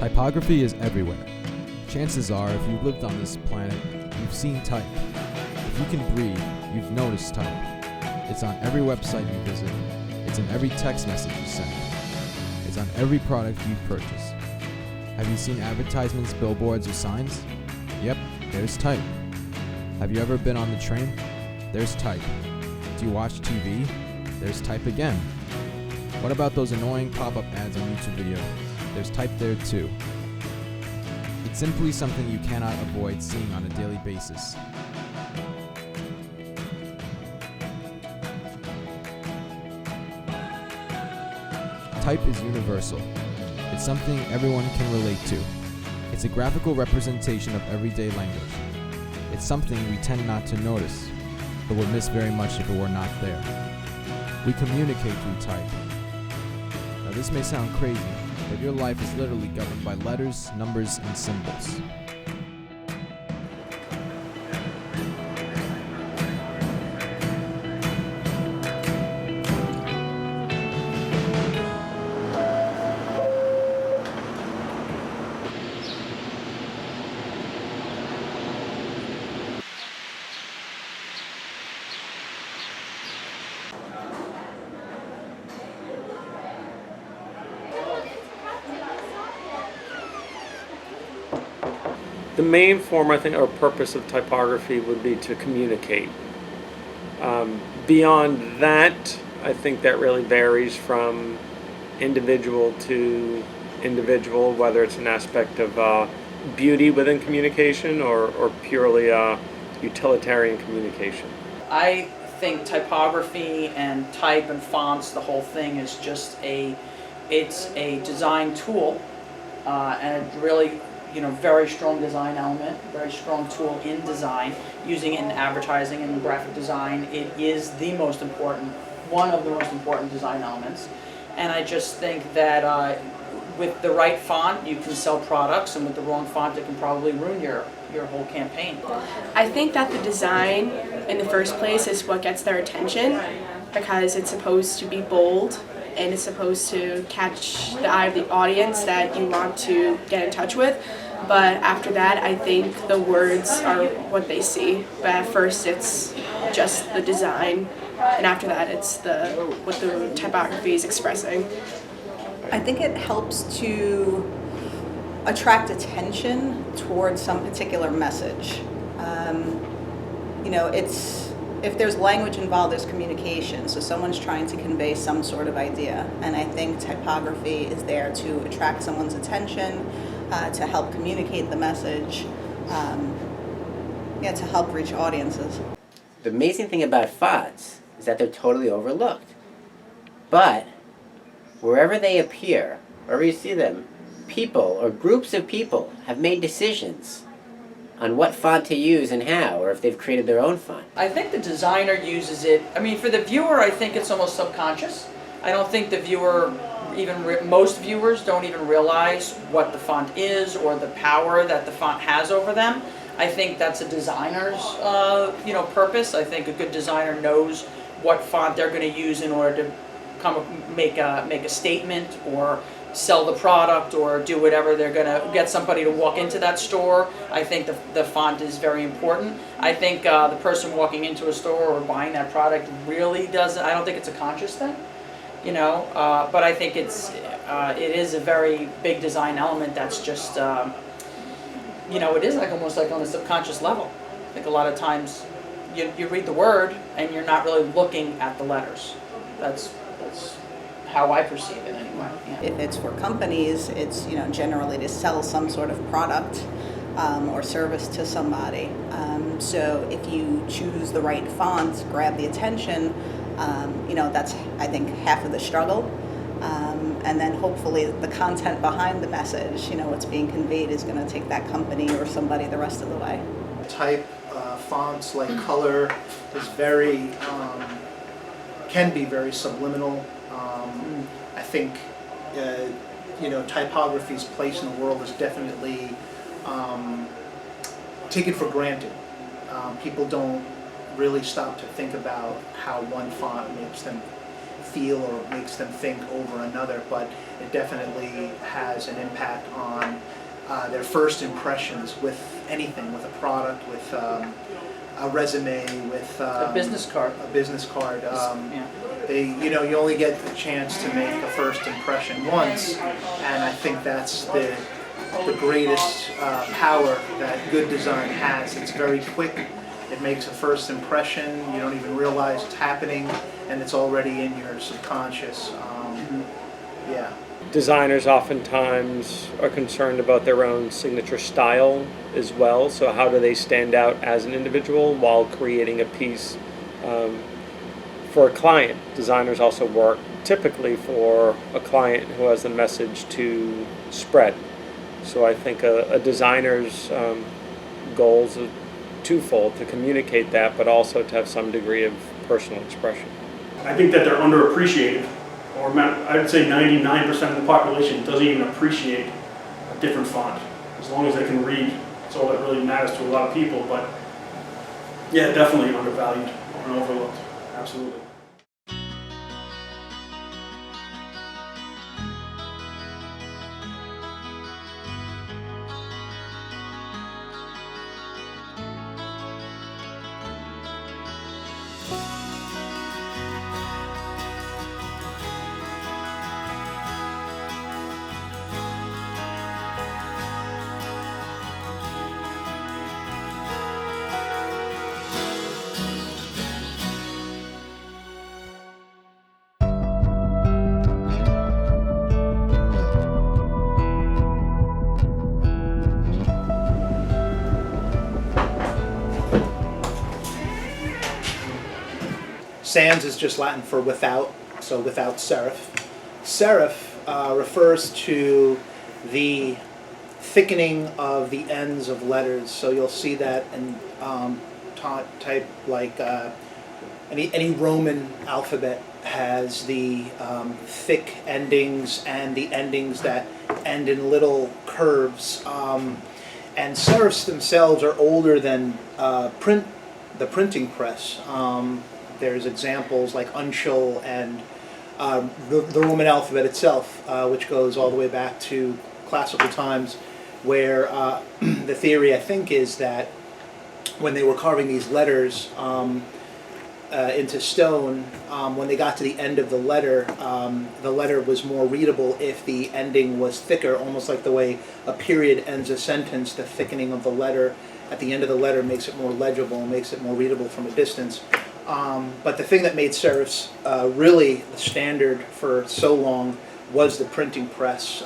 Typography is everywhere. Chances are, if you've lived on this planet, you've seen type. If you can breathe, you've noticed type. It's on every website you visit. It's in every text message you send. It's on every product you purchase. Have you seen advertisements, billboards, or signs? Yep, there's type. Have you ever been on the train? There's type. Do you watch TV? There's type again. What about those annoying pop-up ads on YouTube video? There's type there too. It's simply something you cannot avoid seeing on a daily basis. Type is universal. It's something everyone can relate to. It's a graphical representation of everyday language. It's something we tend not to notice, but would miss very much if it were not there. We communicate through type. Now this may sound crazy, but your life is literally governed by letters, numbers, and symbols. The main form, I think, or purpose of typography would be to communicate. Beyond that, I think that really varies from individual to individual, whether it's an aspect of beauty within communication or purely utilitarian communication. I think typography and type and fonts, the whole thing is just it's a design tool, and it really, very strong design element, very strong tool in design. Using it in advertising and graphic design, it is one of the most important design elements. And I just think that with the right font, you can sell products, and with the wrong font, it can probably ruin your whole campaign. I think that the design in the first place is what gets their attention, because it's supposed to be bold and it's supposed to catch the eye of the audience that you want to get in touch with. But after that, I think the words are what they see. But at first, it's just the design, and after that, it's what the typography is expressing. I think it helps to attract attention towards some particular message. If there's language involved, there's communication. So someone's trying to convey some sort of idea, and I think typography is there to attract someone's attention, to help communicate the message, to help reach audiences. The amazing thing about fonts is that they're totally overlooked. But wherever they appear, wherever you see them, people or groups of people have made decisions on what font to use and how, or if they've created their own font. I think the designer uses it, for the viewer, I think it's almost subconscious. I don't think the viewer, most viewers don't even realize what the font is or the power that the font has over them. I think that's a designer's purpose. I think a good designer knows what font they're going to use in order to make a statement or sell the product or do whatever. They're going to get somebody to walk into that store. I think the font is very important. I think the person walking into a store or buying that product really doesn't, I don't think it's a conscious thing, but I think it is a very big design element that's just, it is almost like on a subconscious level. I think a lot of times you read the word and you're not really looking at the letters. That's how I perceive it anyway. Yeah. If it's for companies, it's generally to sell some sort of product or service to somebody. So if you choose the right font, grab the attention, that's, I think, half of the struggle. And then hopefully the content behind the message, what's being conveyed, is going to take that company or somebody the rest of the way. Type fonts like color is can be very subliminal. I think typography's place in the world is definitely taken for granted. People don't really stop to think about how one font makes them feel or makes them think over another, but it definitely has an impact on their first impressions with anything, with a product, with a resume, with A business card. A business card. Yeah. You only get a chance to make a first impression once, and I think that's the greatest power that good design has. It's very quick. It makes a first impression. You don't even realize it's happening, and it's already in your subconscious. Yeah. Designers oftentimes are concerned about their own signature style as well. So how do they stand out as an individual while creating a piece for a client? Designers also work typically for a client who has a message to spread. So I think a designer's goals are twofold: to communicate that, but also to have some degree of personal expression. I think that they're underappreciated, or I'd say 99% of the population doesn't even appreciate a different font. As long as they can read, that's all that really matters to a lot of people. But yeah, definitely undervalued and overlooked. Absolutely. Sans is just Latin for without, so without serif. Serif refers to the thickening of the ends of letters. So you'll see that in type like any Roman alphabet has the thick endings and the endings that end in little curves. And serifs themselves are older than the printing press. There's examples like uncial and the Roman alphabet itself, which goes all the way back to classical times, where the theory, I think, is that when they were carving these letters into stone, when they got to the end of the letter was more readable if the ending was thicker, almost like the way a period ends a sentence. The thickening of the letter at the end of the letter makes it more legible, makes it more readable from a distance. But the thing that made serifs really the standard for so long was the printing press.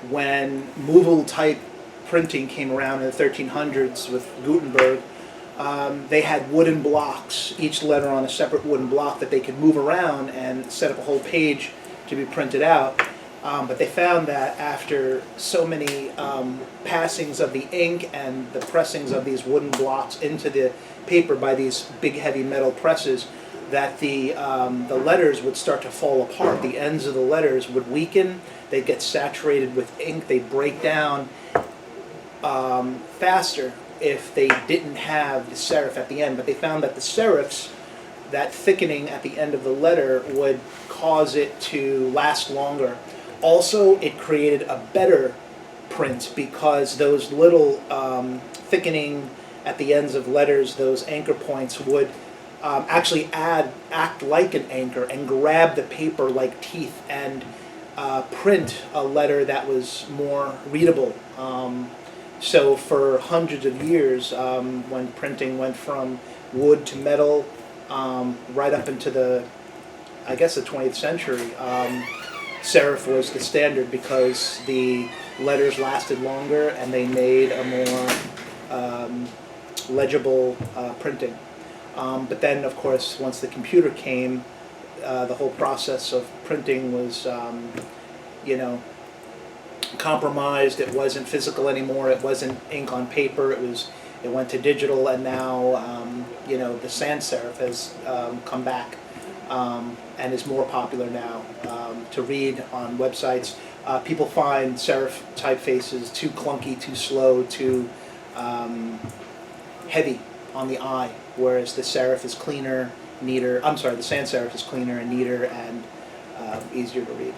When movable type printing came around in the 1300s with Gutenberg, they had wooden blocks, each letter on a separate wooden block that they could move around and set up a whole page to be printed out. But they found that after so many passings of the ink and the pressings of these wooden blocks into the paper by these big heavy metal presses, that the letters would start to fall apart. The ends of the letters would weaken, they'd get saturated with ink, they'd break down faster if they didn't have the serif at the end. But they found that the serifs, that thickening at the end of the letter, would cause it to last longer. Also, it created a better print because those little thickening at the ends of letters, those anchor points, would actually act like an anchor and grab the paper like teeth and print a letter that was more readable. So for hundreds of years, when printing went from wood to metal, right up into the 20th century, serif was the standard because the letters lasted longer and they made a more legible printing. But then, of course, once the computer came, the whole process of printing was, compromised. It wasn't physical anymore. It wasn't ink on paper. It went to digital, and now, the sans serif has come back and is more popular now to read on websites. People find serif typefaces too clunky, too slow, too heavy on the eye, whereas the serif is cleaner, neater. I'm sorry, the sans serif is cleaner and neater and easier to read.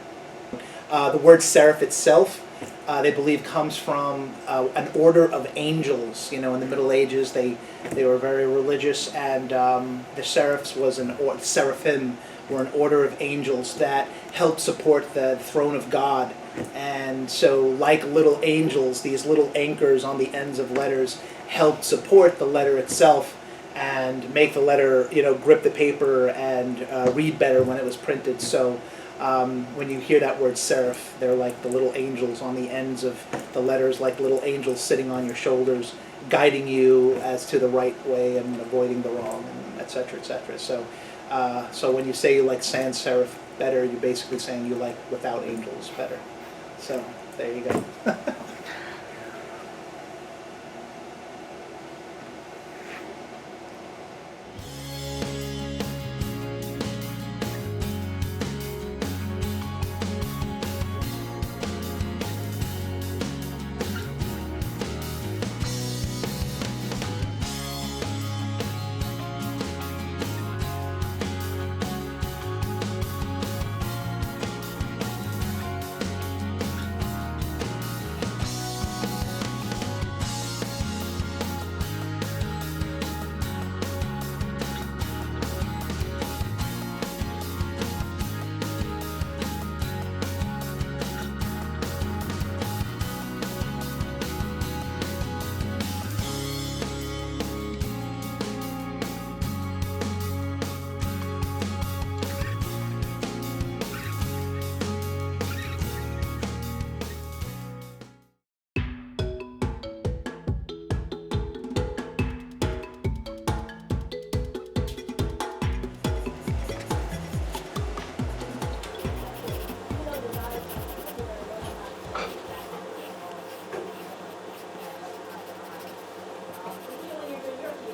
The word serif itself, they believe, comes from an order of angels. You know, in the Middle Ages, they were very religious, and the serifs was seraphim were an order of angels that helped support the throne of God. And so, like little angels, these little anchors on the ends of letters helped support the letter itself and make the letter, you know, grip the paper and read better when it was printed. So when you hear that word serif, they're like the little angels on the ends of the letters, like little angels sitting on your shoulders, guiding you as to the right way and avoiding the wrong, and et cetera, et cetera. So when you say you like sans serif better, you're basically saying you like without angels better. So there you go.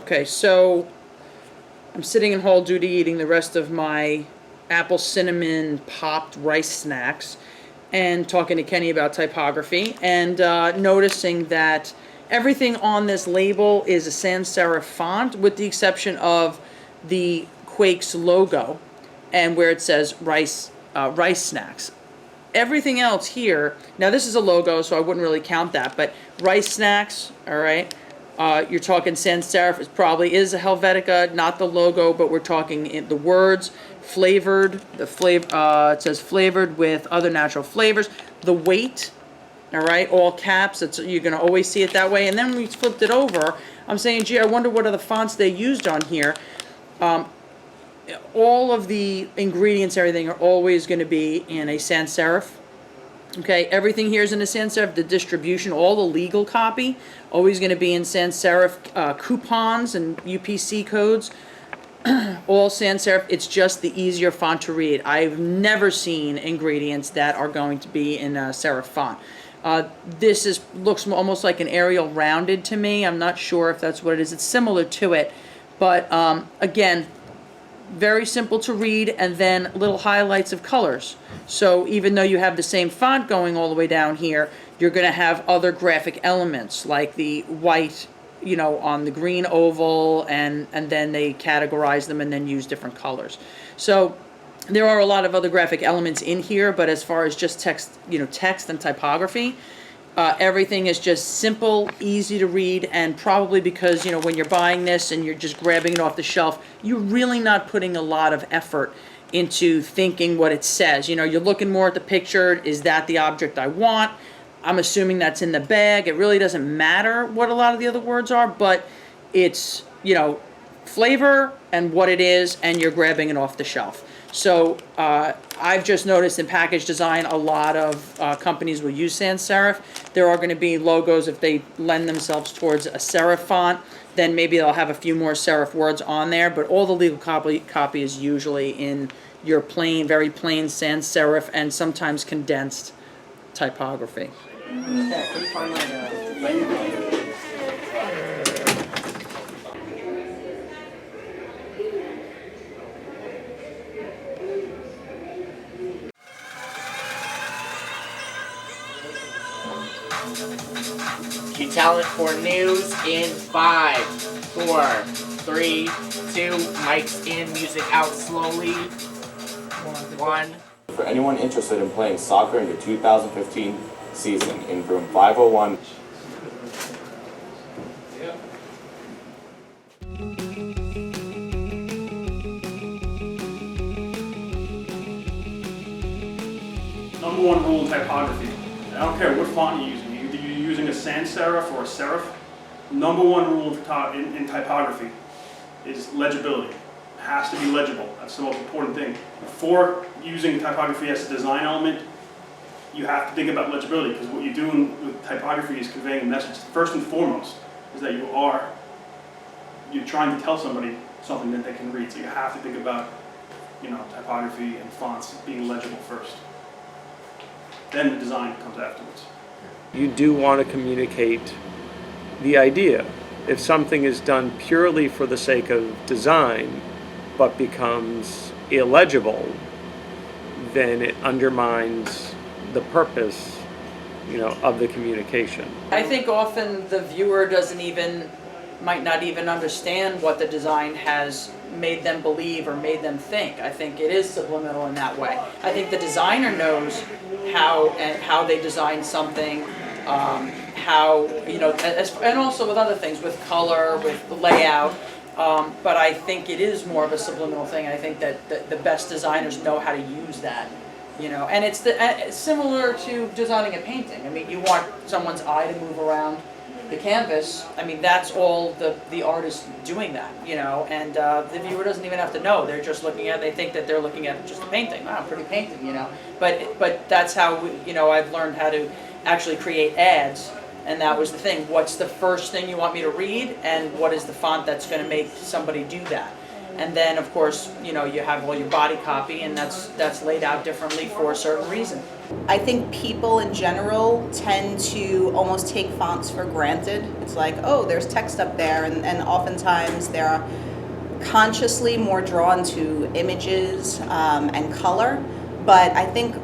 Okay, so I'm sitting in hall duty eating the rest of my apple cinnamon popped rice snacks and talking to Kenny about typography and noticing that everything on this label is a sans serif font with the exception of the Quake's logo and where it says rice snacks. Everything else here, now this is a logo, so I wouldn't really count that, but rice snacks, all right, you're talking sans serif, it probably is a Helvetica, not the logo, but we're talking in the words, flavored, it says flavored with other natural flavors. The weight, all right, all caps, you're going to always see it that way. And then when we flipped it over, I'm saying, gee, I wonder what other fonts they used on here. All of the ingredients, everything are always going to be in a sans serif. Okay, everything here is in a sans serif. The distribution, all the legal copy, always going to be in sans serif. Coupons and UPC codes, all sans serif. It's just the easier font to read. I've never seen ingredients that are going to be in a serif font. This looks almost like an Arial rounded to me. I'm not sure if that's what it is. It's similar to it, but again, very simple to read, and then little highlights of colors. So even though you have the same font going all the way down here, you're going to have other graphic elements like the white, you know, on the green oval, and then they categorize them and then use different colors. So there are a lot of other graphic elements in here, but as far as just text, you know, text and typography, everything is just simple, easy to read, and probably because, you know, when you're buying this and you're just grabbing it off the shelf, you're really not putting a lot of effort into thinking what it says. You know, you're looking more at the picture. Is that the object I want? I'm assuming that's in the bag. It really doesn't matter what a lot of the other words are, but it's, you know, flavor and what it is, and you're grabbing it off the shelf. So I've just noticed in package design, a lot of companies will use sans serif. There are going to be logos, if they lend themselves towards a serif font, then maybe they'll have a few more serif words on there, but all the legal copy is usually in your plain, very plain sans serif and sometimes condensed typography. Cue talent for news in 5, 4, 3, 2. Mics in, music out slowly. 1. For anyone interested in playing soccer in the 2015 season in room 501. Number one rule in typography. I don't care what font you're using. Either you're using a sans serif or a serif. Number one rule in typography is legibility. It has to be legible. That's the most important thing. Before using typography as a design element, you have to think about legibility, because what you're doing with typography is conveying a message. First and foremost is that you're trying to tell somebody something that they can read. So you have to think about, typography and fonts being legible first. Then the design comes afterwards. You do want to communicate the idea. If something is done purely for the sake of design, but becomes illegible, then it undermines the purpose, of the communication. I think often the viewer might not even understand what the design has made them believe or made them think. I think it is subliminal in that way. I think the designer knows how they design something, and also with other things, with color, with layout. But I think it is more of a subliminal thing. I think that the best designers know how to use that. And it's similar to designing a painting. I mean, you want someone's eye to move around the canvas. I mean, that's all the artist doing that, and the viewer doesn't even have to know. They're just looking at it, they think that they're looking at just a painting. Wow, pretty painting, But that's how, I've learned how to actually create ads, and that was the thing. What's the first thing you want me to read, and what is the font that's going to make somebody do that? And then, of course, you have all your body copy, and that's laid out differently for a certain reason. I think people in general tend to almost take fonts for granted. It's like, oh, there's text up there, and oftentimes they're consciously more drawn to images and color. But I think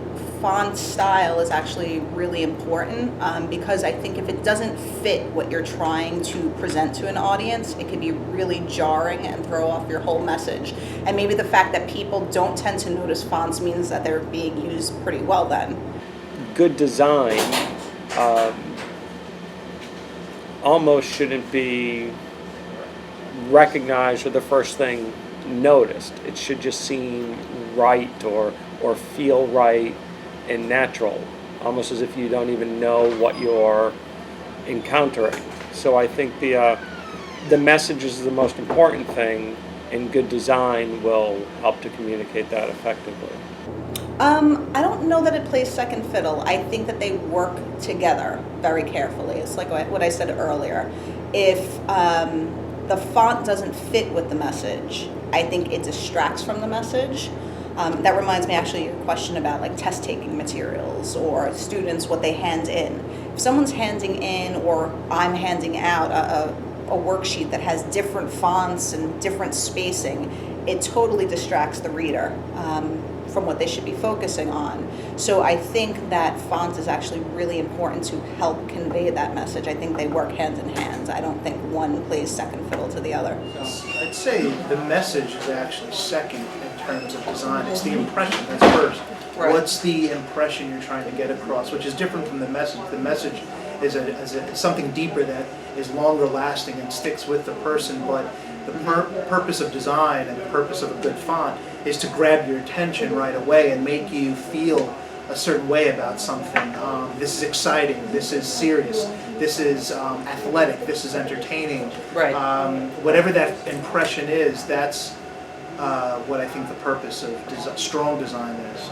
font style is actually really important because I think if it doesn't fit what you're trying to present to an audience, it can be really jarring and throw off your whole message. And maybe the fact that people don't tend to notice fonts means that they're being used pretty well then. Good design almost shouldn't be recognized or the first thing noticed. It should just seem right or feel right and natural, almost as if you don't even know what you're encountering. So I think the message is the most important thing, and good design will help to communicate that effectively. I don't know that it plays second fiddle. I think that they work together very carefully. It's like what I said earlier. If the font doesn't fit with the message, I think it distracts from the message. That reminds me actually of your question about like test taking materials or students, what they hand in. If someone's handing in or I'm handing out a worksheet that has different fonts and different spacing, it totally distracts the reader from what they should be focusing on. So I think that font is actually really important to help convey that message. I think they work hand in hand. I don't think one plays second fiddle to the other. I'd say the message is actually second in terms of design. It's the impression that's first. Right. What's the impression you're trying to get across, which is different from the message. The message is something deeper that is longer lasting and sticks with the person, but the purpose of design and the purpose of a good font is to grab your attention right away and make you feel a certain way about something. This is exciting, this is serious, this is athletic, this is entertaining. Right. Whatever that impression is, that's what I think the purpose of strong design is.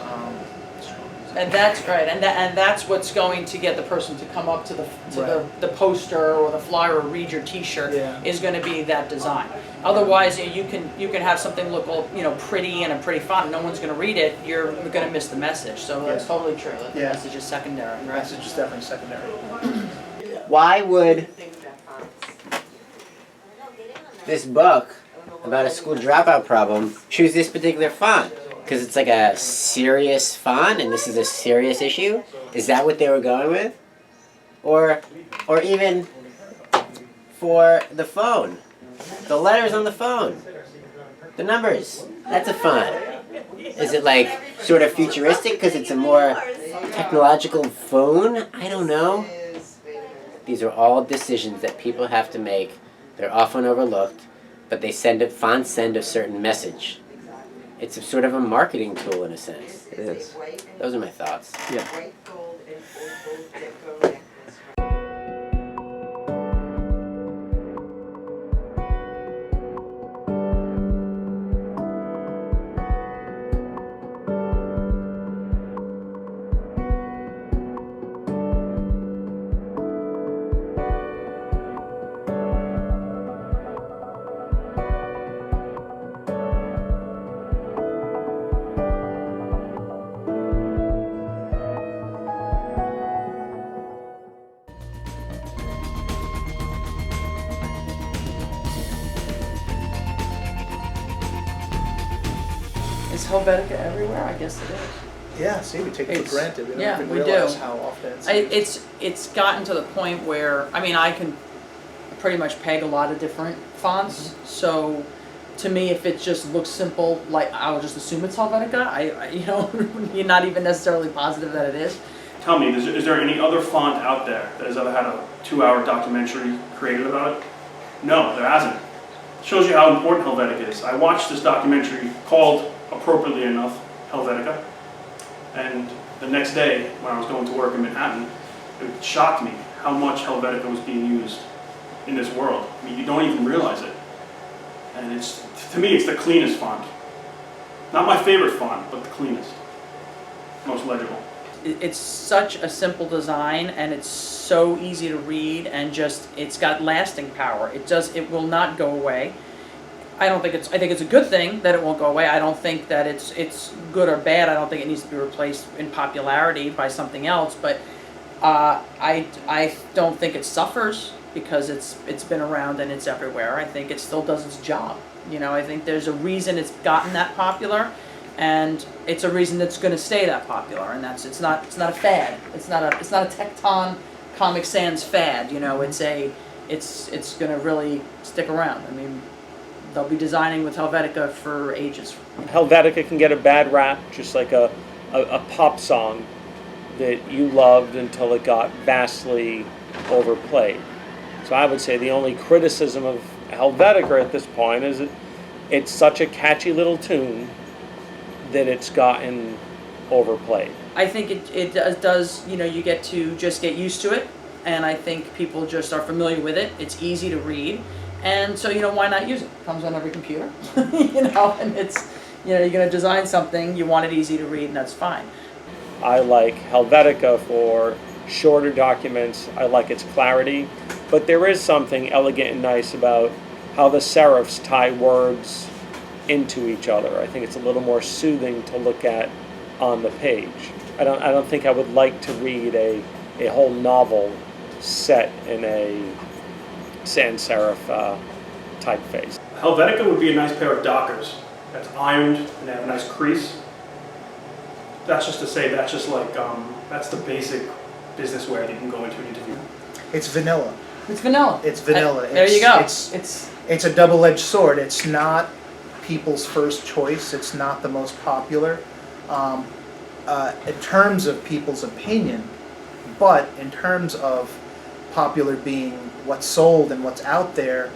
And that's right, and that's what's going to get the person to come up to the poster or the flyer or read your T-shirt. Yeah. Is going to be that design. Otherwise, you can have something look all pretty and a pretty font. No one's going to read it. You're going to miss the message. So that's totally true. The message is secondary. The Right? message is definitely secondary. Why would this book about a school dropout problem choose this particular font? Because it's like a serious font and this is a serious issue? Is that what they were going with? or even for the phone, the letters on the phone, the numbers. That's a font. Is it like sort of futuristic because it's a more technological phone? I don't know. These are all decisions that people have to make. They're often overlooked, but fonts send a certain message. It's sort of a marketing tool in a sense. It is. Those are my thoughts. Yeah. Is Helvetica everywhere? I guess it is. Yeah, see, we take it for It's- granted. We don't yeah, even we realize do. how often it's It's gotten to the point where, I mean, I can pretty much peg a lot of different fonts. So to me, if it just looks simple, like I'll just assume it's Helvetica. You know, you're not even necessarily positive that it is. Tell me, is there any other font out there that has ever had a 2-hour documentary created about it? No, there hasn't. Shows you how important Helvetica is. I watched this documentary called, appropriately enough, Helvetica. And the next day, when I was going to work in Manhattan, it shocked me how much Helvetica was being used in this world. I mean, you don't even realize it. And to me, it's the cleanest font. Not my favorite font, but the cleanest. Most legible. It's such a simple design, and it's so easy to read, and it's got lasting power. It will not go away. I think it's a good thing that it won't go away. I don't think that it's good or bad. I don't think it needs to be replaced in popularity by something else, but I don't think it suffers because it's been around and it's everywhere. I think it still does its job. You know, I think there's a reason it's gotten that popular, and it's a reason it's going to stay that popular. And it's not a fad. It's not a Tecton Comic Sans fad. You know, it's going to really stick around. I mean, they'll be designing with Helvetica for ages. Helvetica can get a bad rap, just like a pop song that you loved until it got vastly overplayed. So I would say the only criticism of Helvetica at this point is that it's such a catchy little tune that it's gotten overplayed. I think it does, you know, you get to just get used to it, and I think people just are familiar with it. It's easy to read, and so, you know, why not use it? It comes on every computer, you know, and it's, you know, you're going to design something, you want it easy to read, and that's fine. I like Helvetica for shorter documents. I like its clarity, but there is something elegant and nice about how the serifs tie words into each other. I think it's a little more soothing to look at on the page. I don't think I would like to read a whole novel set in a sans serif typeface. Helvetica would be a nice pair of Dockers that's ironed and they have a nice crease. That's just to say, that's just like, that's the basic business wear that you can go into an interview. It's vanilla. It's vanilla. It's vanilla. There you go. It's a double-edged sword. It's not people's first choice. It's not the most popular in terms of people's opinion, but in terms of popular being what's sold and what's out there,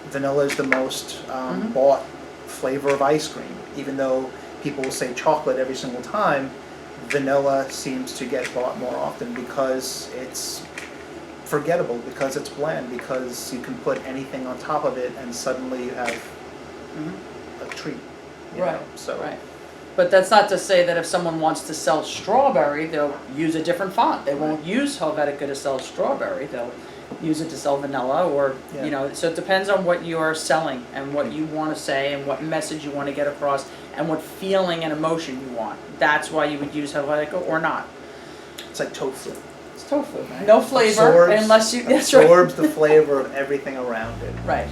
vanilla is the most bought flavor of ice cream. Even though people will say chocolate every single time, vanilla seems to get bought more often because it's forgettable, because it's bland, because you can put anything on top of it and suddenly you have a treat. You know? So. Right. But that's not to say that if someone wants to sell strawberry, they'll use a different font. They won't use Helvetica to sell strawberry. They'll use it to sell vanilla, or you know. So it depends on what you are selling and what you want to say and what message you want to get across and what feeling and emotion you want. That's why you would use Helvetica or not. It's like tofu. It's tofu. Right? No flavor unless you. That's right. Absorbs the flavor of everything around it. Right.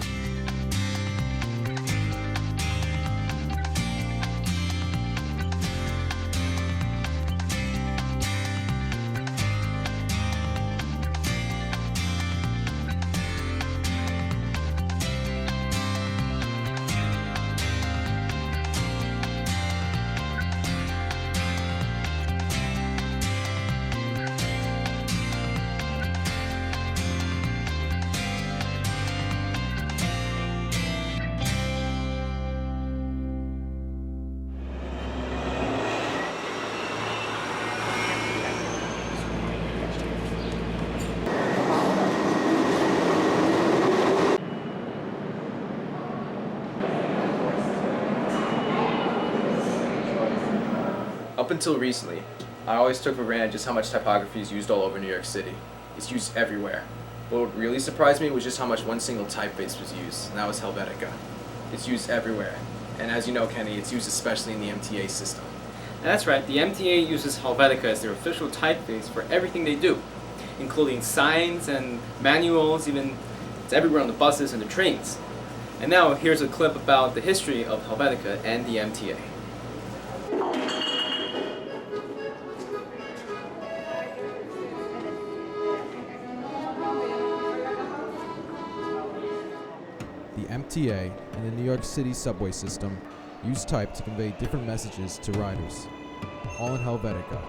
Up until recently, I always took for granted just how much typography is used all over New York City. It's used everywhere. But what really surprised me was just how much one single typeface was used, and that was Helvetica. It's used everywhere. And as you know, Kenny, it's used especially in the MTA system. That's right, the MTA uses Helvetica as their official typeface for everything they do, including signs and manuals, even it's everywhere on the buses and the trains. And now here's a clip about the history of Helvetica and the MTA. The MTA and the New York City subway system use type to convey different messages to riders, all in Helvetica.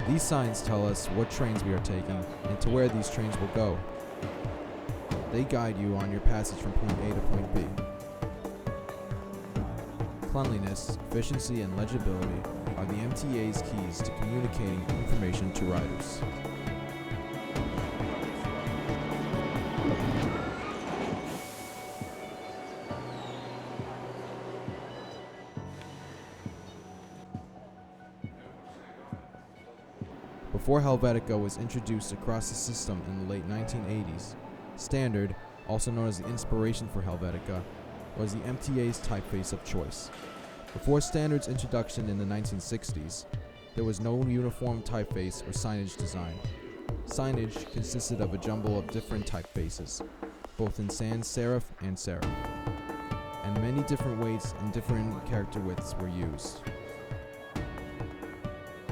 These signs tell us what trains we are taking and to where these trains will go. They guide you on your passage from point A to point B. Cleanliness, efficiency, and legibility are the MTA's keys to communicating information to riders. Before Helvetica was introduced across the system in the late 1980s, Standard, also known as the inspiration for Helvetica, was the MTA's typeface of choice. Before Standard's introduction in the 1960s, there was no uniform typeface or signage design. Signage consisted of a jumble of different typefaces, both in sans serif and serif, and many different weights and different character widths were used.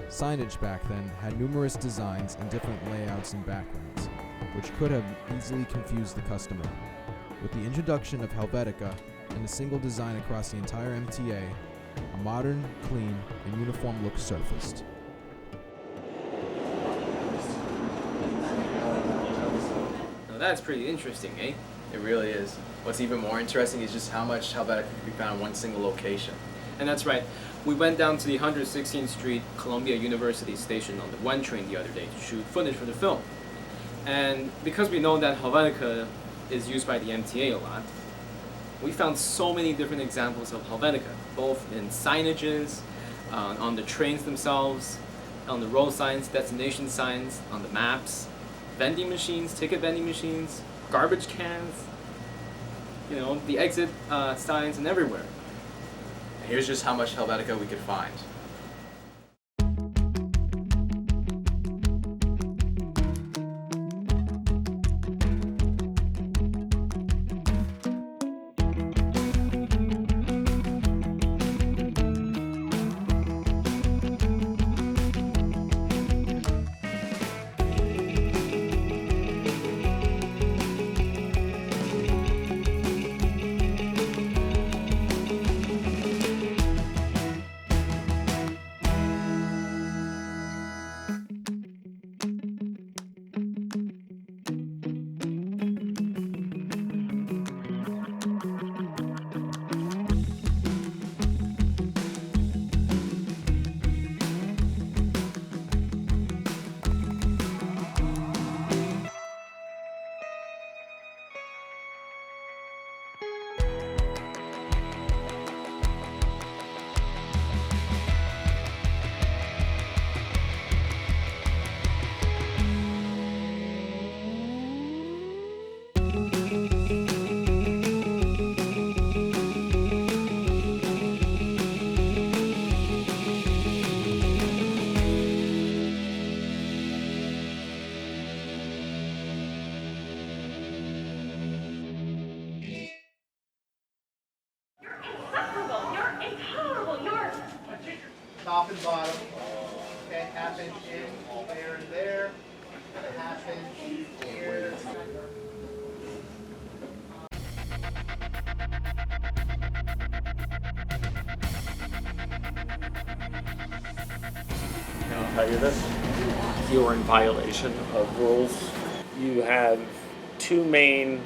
Signage back then had numerous designs and different layouts and backgrounds, which could have easily confused the customer. With the introduction of Helvetica and a single design across the entire MTA, a modern, clean, and uniform look surfaced. Now that's pretty interesting, eh? It really is. What's even more interesting is just how much Helvetica can be found in one single location. And that's right. We went down to the 116th Street Columbia University station on the 1 train the other day to shoot footage for the film. And because we know that Helvetica is used by the MTA a lot, we found so many different examples of Helvetica, both in signages, on the trains themselves, on the road signs, destination signs, on the maps, vending machines, ticket vending machines, garbage cans, you know, the exit signs, and everywhere. And here's just how much Helvetica we could find. Top and bottom. Okay, half inch in, there and there. Half inch here. And I'll tell you this, you're in violation of rules. You have two main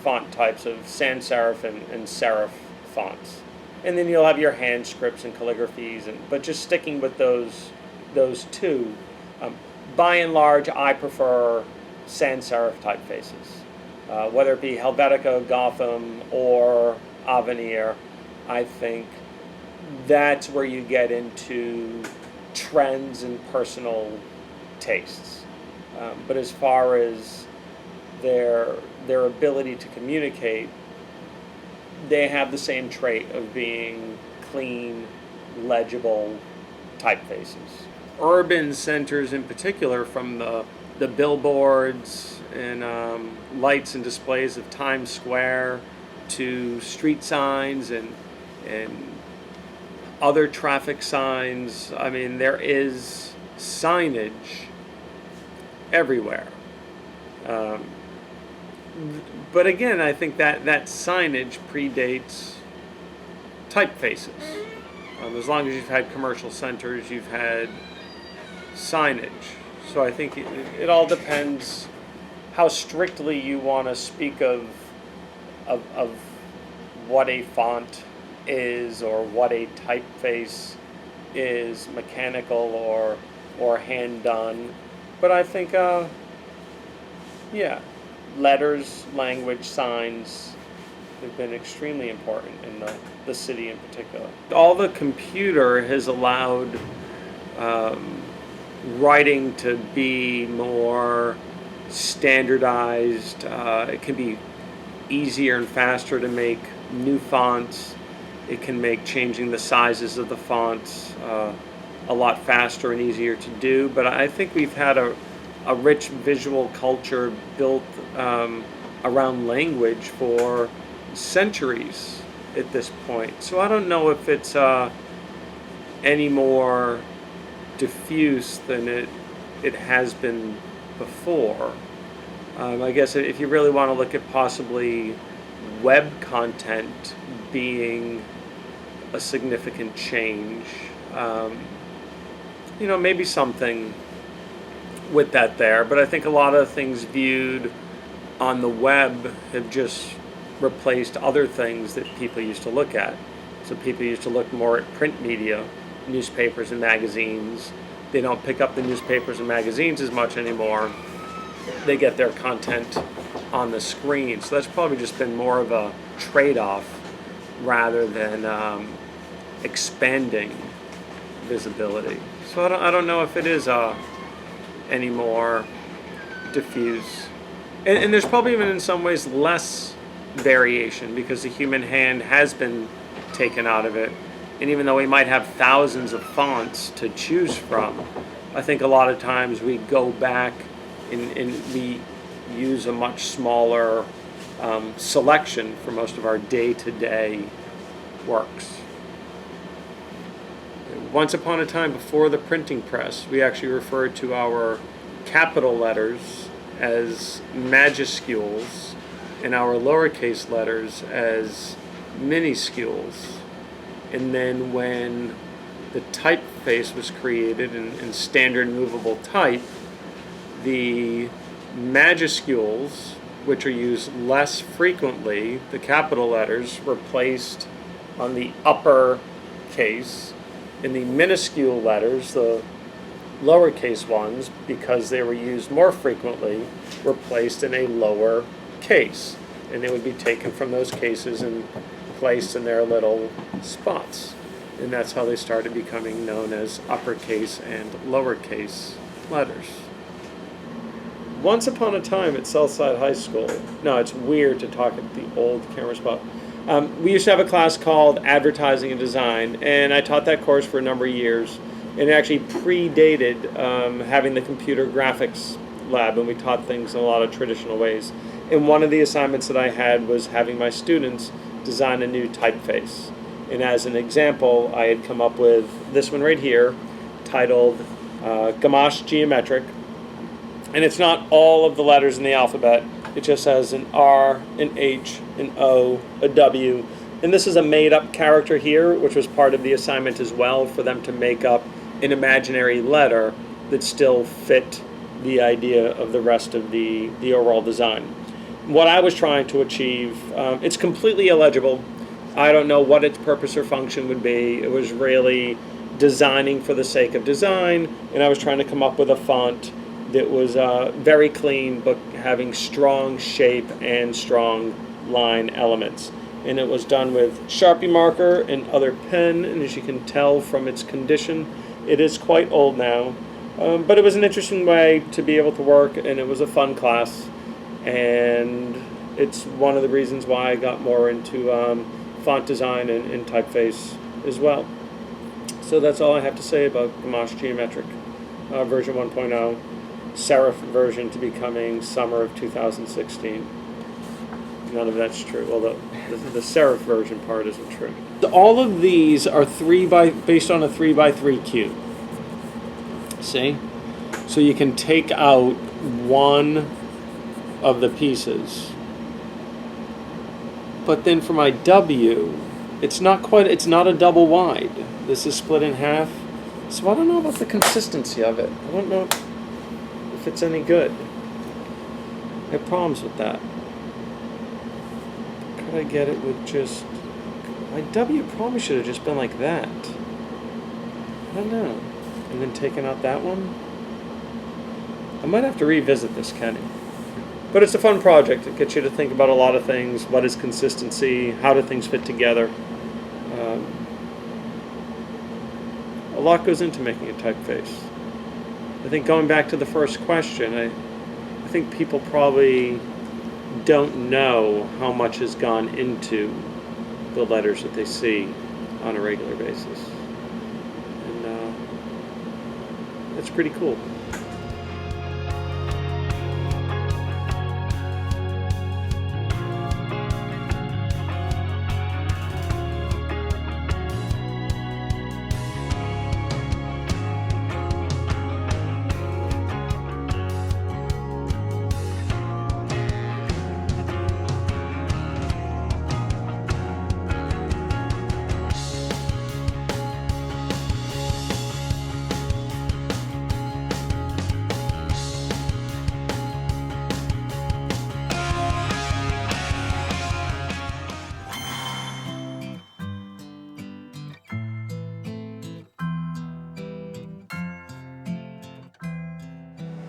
font types of sans serif and serif fonts. And then you'll have your hand scripts and calligraphies, but just sticking with those two. By and large, I prefer sans serif typefaces. Whether it be Helvetica, Gotham, or Avenir, I think that's where you get into trends and personal tastes. But as far as their ability to communicate, they have the same trait of being clean, legible typefaces. Urban centers in particular, from the billboards and lights and displays of Times Square to street signs and other traffic signs. I mean, there is signage everywhere. But again, I think that signage predates typefaces. As long as you've had commercial centers, you've had signage. So I think it all depends how strictly you want to speak of what a font is or what a typeface is, mechanical or hand done. But I think letters, language, signs have been extremely important in the city in particular. All the computer has allowed writing to be more standardized. It can be easier and faster to make new fonts. It can make changing the sizes of the fonts a lot faster and easier to do. But I think we've had a rich visual culture built around language for centuries at this point. So I don't know if it's any more diffuse than it has been before. I guess if you really want to look at possibly web content being a significant change, maybe something with that there. But I think a lot of things viewed on the web have just replaced other things that people used to look at. So people used to look more at print media, newspapers and magazines. They don't pick up the newspapers and magazines as much anymore. They get their content on the screen. So that's probably just been more of a trade-off rather than expanding visibility. So I don't know if it is any more diffuse. And there's probably even in some ways less variation because the human hand has been taken out of it. And even though we might have thousands of fonts to choose from, I think a lot of times we go back and we use a much smaller selection for most of our day-to-day works. Once upon a time, before the printing press, we actually referred to our capital letters as majuscules and our lowercase letters as minuscules. And then when the typeface was created in standard movable type, the majuscules, which are used less frequently, the capital letters, were placed on the upper case, and the minuscule letters, the lowercase ones, because they were used more frequently, were placed in a lower case. And they would be taken from those cases and placed in their little spots. And that's how they started becoming known as uppercase and lowercase letters. Once upon a time at Southside High School, no, it's weird to talk at the old camera spot. We used to have a class called Advertising and Design, and I taught that course for a number of years. And it actually predated having the computer graphics lab, and we taught things in a lot of traditional ways. And one of the assignments that I had was having my students design a new typeface. And as an example, I had come up with this one right here, titled Gamache Geometric. And it's not all of the letters in the alphabet. It just has an R, an H, an O, a W. And this is a made-up character here, which was part of the assignment as well, for them to make up an imaginary letter that still fit the idea of the rest of the overall design. What I was trying to achieve, it's completely illegible. I don't know what its purpose or function would be. It was really designing for the sake of design, and I was trying to come up with a font that was very clean, but having strong shape and strong line elements. and it was done with Sharpie marker and other pen, and as you can tell from its condition, it is quite old now. But it was an interesting way to be able to work, and it was a fun class, and it's one of the reasons why I got more into font design and typeface as well. So that's all I have to say about Gamache Geometric version 1.0, serif version to be coming summer of 2016. None of that's true, although the serif version part isn't true. All of these are based on a 3x3 cube. See? So you can take out one of the pieces. But then for my W, it's not a double wide. This is split in half. So I don't know about the consistency of it. I don't know if it's any good. I have problems with that. Could I get it with just... My W probably should have just been like that. I don't know. And then taking out that one? I might have to revisit this, Kenny. But it's a fun project. It gets you to think about a lot of things. What is consistency? How do things fit together? A lot goes into making a typeface. I think going back to the first question, I think people probably don't know how much has gone into the letters that they see on a regular basis. And it's pretty cool.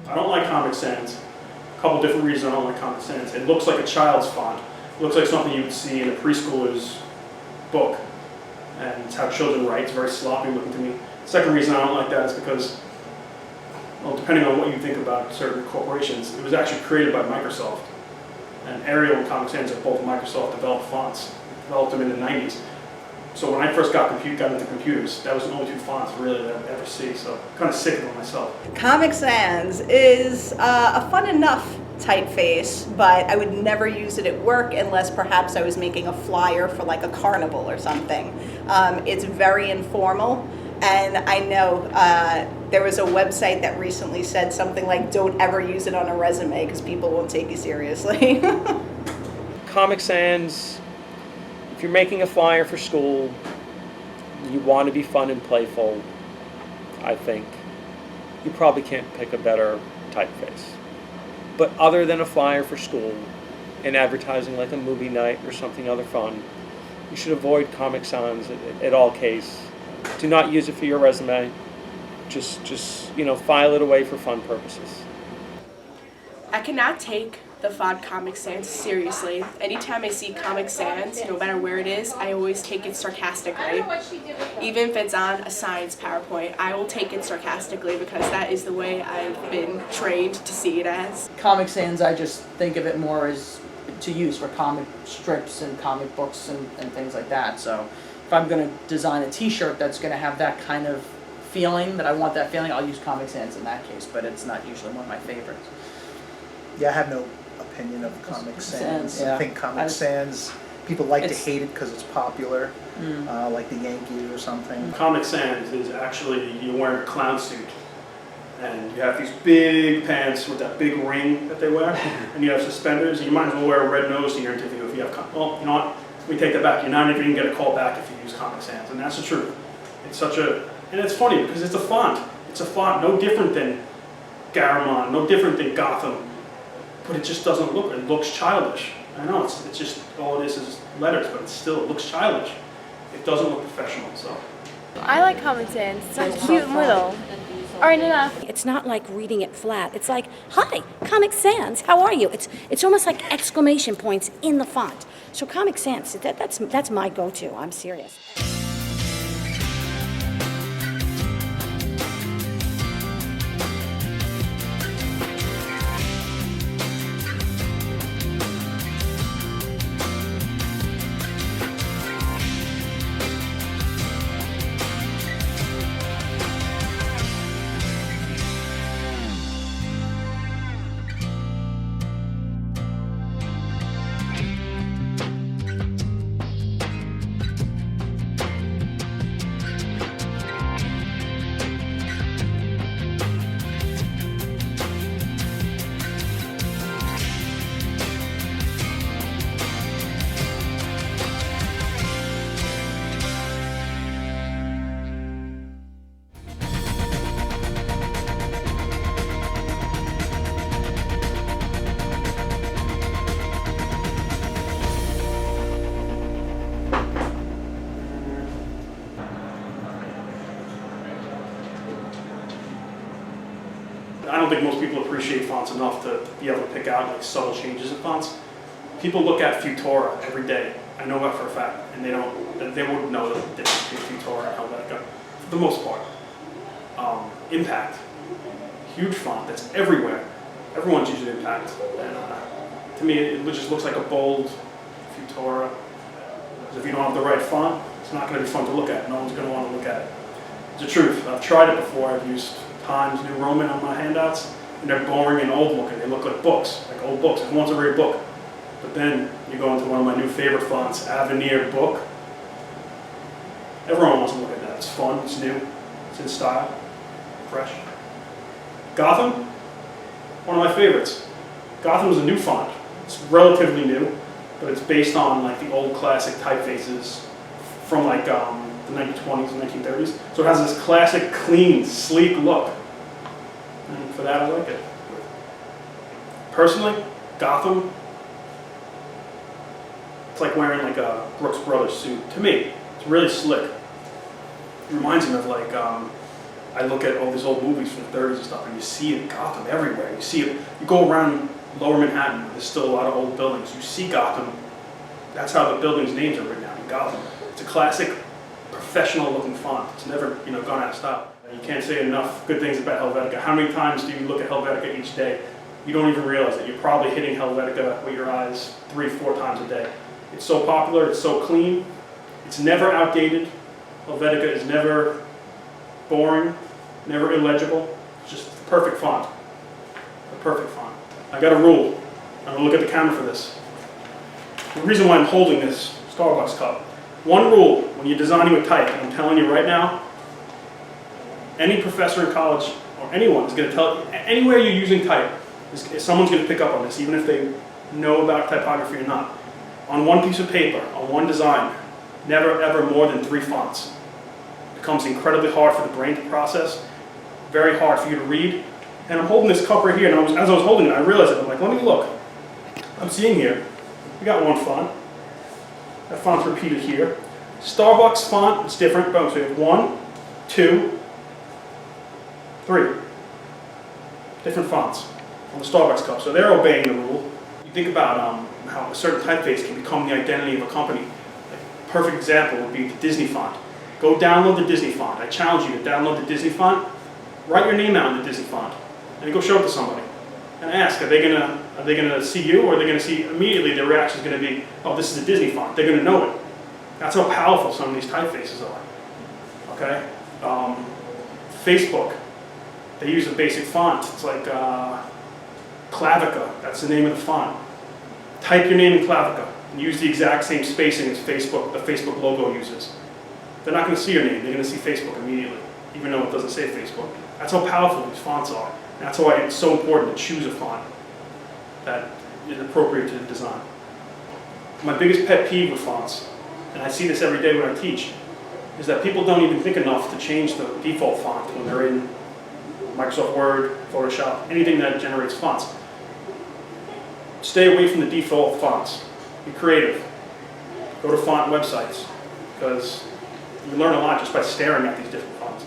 I don't like Comic Sans. A couple different reasons I don't like Comic Sans. It looks like a child's font. It looks like something you would see in a preschooler's book. And it's how children write. It's very sloppy looking to me. Second reason I don't like that is because, well, depending on what you think about certain corporations, it was actually created by Microsoft. And Arial and Comic Sans are both Microsoft developed fonts. Developed them in the 90s. So when I first got into computers, that was the only two fonts really that I'd ever see. So I'm kind of sick of them myself. Comic Sans is a fun enough typeface, but I would never use it at work unless perhaps I was making a flyer for like a carnival or something. It's very informal, and I know there was a website that recently said something like, don't ever use it on a resume because people won't take you seriously. Comic Sans, if you're making a flyer for school, you want to be fun and playful, I think. You probably can't pick a better typeface. But other than a flyer for school and advertising like a movie night or something other fun, you should avoid Comic Sans at all case. Do not use it for your resume. Just file it away for fun purposes. I cannot take the font Comic Sans seriously. Anytime I see Comic Sans, no matter where it is, I always take it sarcastically. Even if it's on a science PowerPoint, I will take it sarcastically because that is the way I've been trained to see it as. Comic Sans, I just think of it more as to use for comic strips and comic books and things like that. So if I'm going to design a t-shirt that's going to have that kind of feeling, that I want that feeling, I'll use Comic Sans in that case, but it's not usually one of my favorites. Yeah, I have no opinion of Comic Sans. Yeah. I think Comic Sans, people like to hate it because it's popular, like the Yankees or something. Comic Sans is actually, you're wearing a clown suit, and you have these big pants with that big ring that they wear, and you have suspenders, and you might as well wear a red nose to your interview if you have, well, you know what, let me take that back. You're not even going to get a call back if you use Comic Sans, and that's the truth. It's such a, and it's funny because it's a font. It's a font no different than Garamond, no different than Gotham, but it just doesn't look, it looks childish. I know, it's just, all it is letters, but it still looks childish. It doesn't look professional, so. I like Comic Sans. It's so cute and little. Alright, enough. It's not like reading it flat. It's like, hi, Comic Sans, how are you? It's almost like exclamation points in the font. So Comic Sans, that's my go-to. I'm serious. I don't think most people appreciate fonts enough to be able to pick out like subtle changes in fonts. People look at Futura every day. I know that for a fact, and they wouldn't know the difference between Futura and Helvetica for the most part. Impact, huge font that's everywhere. Everyone's using Impact, and to me it just looks like a bold Futura. If you don't have the right font, it's not going to be fun to look at. No one's going to want to look at it. It's the truth. I've tried it before. I've used Times New Roman on my handouts, and they're boring and old looking. They look like books, like old books. Everyone's a read book. But then you go into one of my new favorite fonts, Avenir Book. Everyone wants to look at that. It's fun, it's new, it's in style, fresh. Gotham, one of my favorites. Gotham is a new font. It's relatively new, but it's based on like the old classic typefaces from like the 1920s and 1930s. So it has this classic, clean, sleek look. And for that, I like it. Personally, Gotham, it's like wearing like a Brooks Brothers suit. To me, it's really slick. It reminds me of like, I look at all these old movies from the 30s and stuff, and you see it, Gotham everywhere. You see it, you go around Lower Manhattan, there's still a lot of old buildings. You see Gotham, that's how the buildings' names are written down in Gotham. It's a classic, professional looking font. It's never, gone out of style. You can't say enough good things about Helvetica. How many times do you look at Helvetica each day? You don't even realize that you're probably hitting Helvetica with your eyes 3-4 times a day. It's so popular, it's so clean, it's never outdated. Helvetica is never boring, never illegible. It's just the perfect font. The perfect font. I got a rule. I'm gonna look at the camera for this. The reason why I'm holding this Starbucks cup. One rule when you're designing with type, and I'm telling you right now, any professor in college or anyone is going to tell you, anywhere you're using type, someone's going to pick up on this, even if they know about typography or not. On one piece of paper, on one design, never ever more than 3 fonts. It becomes incredibly hard for the brain to process, very hard for you to read. And I'm holding this cup right here, and as I was holding it, I realized it. I'm like, let me look. I'm seeing here, we got one font. That font's repeated here. Starbucks font, it's different. Boom. So you have 1, 2, 3. Different fonts on the Starbucks cup. So they're obeying the rule. You think about how a certain typeface can become the identity of a company. A perfect example would be the Disney font. Go download the Disney font. I challenge you to download the Disney font. Write your name out in the Disney font, and go show it to somebody. And ask, are they gonna see you, or are they gonna see immediately their reaction is gonna be, oh, this is a Disney font. They're gonna know it. That's how powerful some of these typefaces are. Okay? Facebook, they use a basic font. It's like Clavica. That's the name of the font. Type your name in Clavica and use the exact same spacing as the Facebook logo uses. They're not gonna see your name. They're gonna see Facebook immediately, even though it doesn't say Facebook. That's how powerful these fonts are. That's why it's so important to choose a font that is appropriate to the design. My biggest pet peeve with fonts, and I see this every day when I teach, is that people don't even think enough to change the default font when they're in Microsoft Word, Photoshop, anything that generates fonts. Stay away from the default fonts. Be creative. Go to font websites, because you learn a lot just by staring at these different fonts.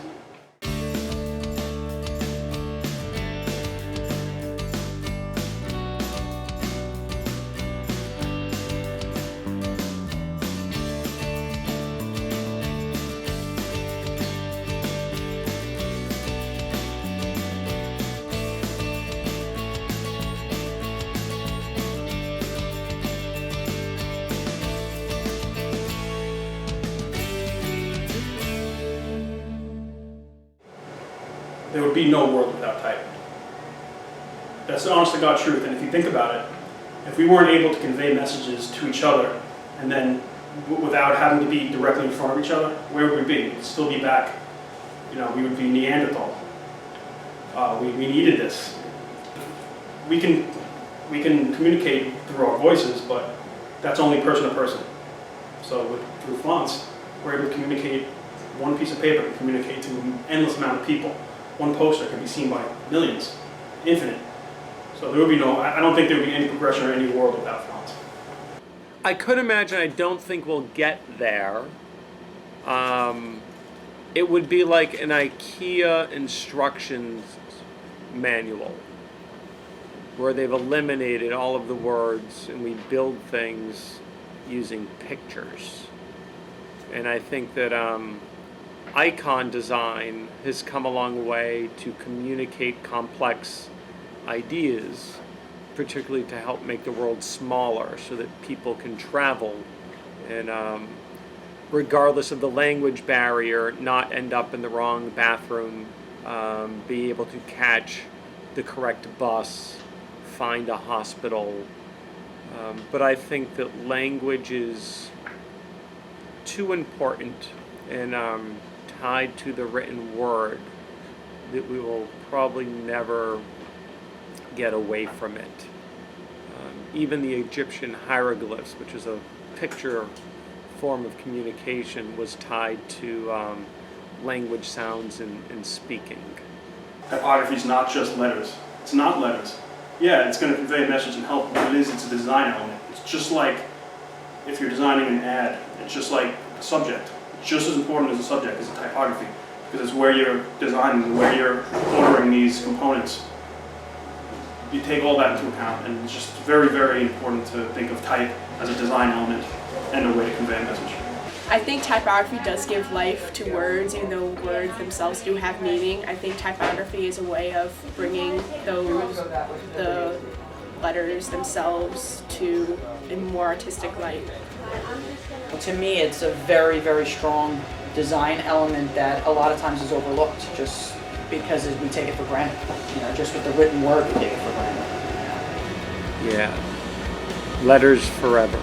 there would be no world without type. That's the honest to God truth, and if you think about it, if we weren't able to convey messages to each other, and then without having to be directly in front of each other, where would we be? We'd still be back, we would be Neanderthal. We needed this. We can communicate through our voices, but that's only person to person. So through fonts, we're able to communicate. One piece of paper can communicate to an endless amount of people. One poster can be seen by millions, infinite. So there would be I don't think there would be any progression or any world without fonts. I could imagine, I don't think we'll get there. It would be like an IKEA instructions manual where they've eliminated all of the words and we build things using pictures. And I think that icon design has come a long way to communicate complex ideas, particularly to help make the world smaller so that people can travel and regardless of the language barrier, not end up in the wrong bathroom, be able to catch the correct bus, find a hospital. But I think that language is too important and tied to the written word that we will probably never get away from it. Even the Egyptian hieroglyphs, which is a picture form of communication, was tied to language sounds and speaking. Typography is not just letters. It's not letters. Yeah, it's going to convey a message and help, but it is, it's a design element. It's just like if you're designing an ad, it's just like a subject. It's just as important as a subject as a typography, because it's where you're designing, where you're ordering these components. You take all that into account, and it's just very, very important to think of type as a design element and a way to convey a message. I think typography does give life to words, even though words themselves do have meaning. I think typography is a way of bringing the letters themselves to a more artistic light. To me, it's a very, very strong design element that a lot of times is overlooked just because we take it for granted. Just with the written word, we take it for granted. Yeah. Letters forever.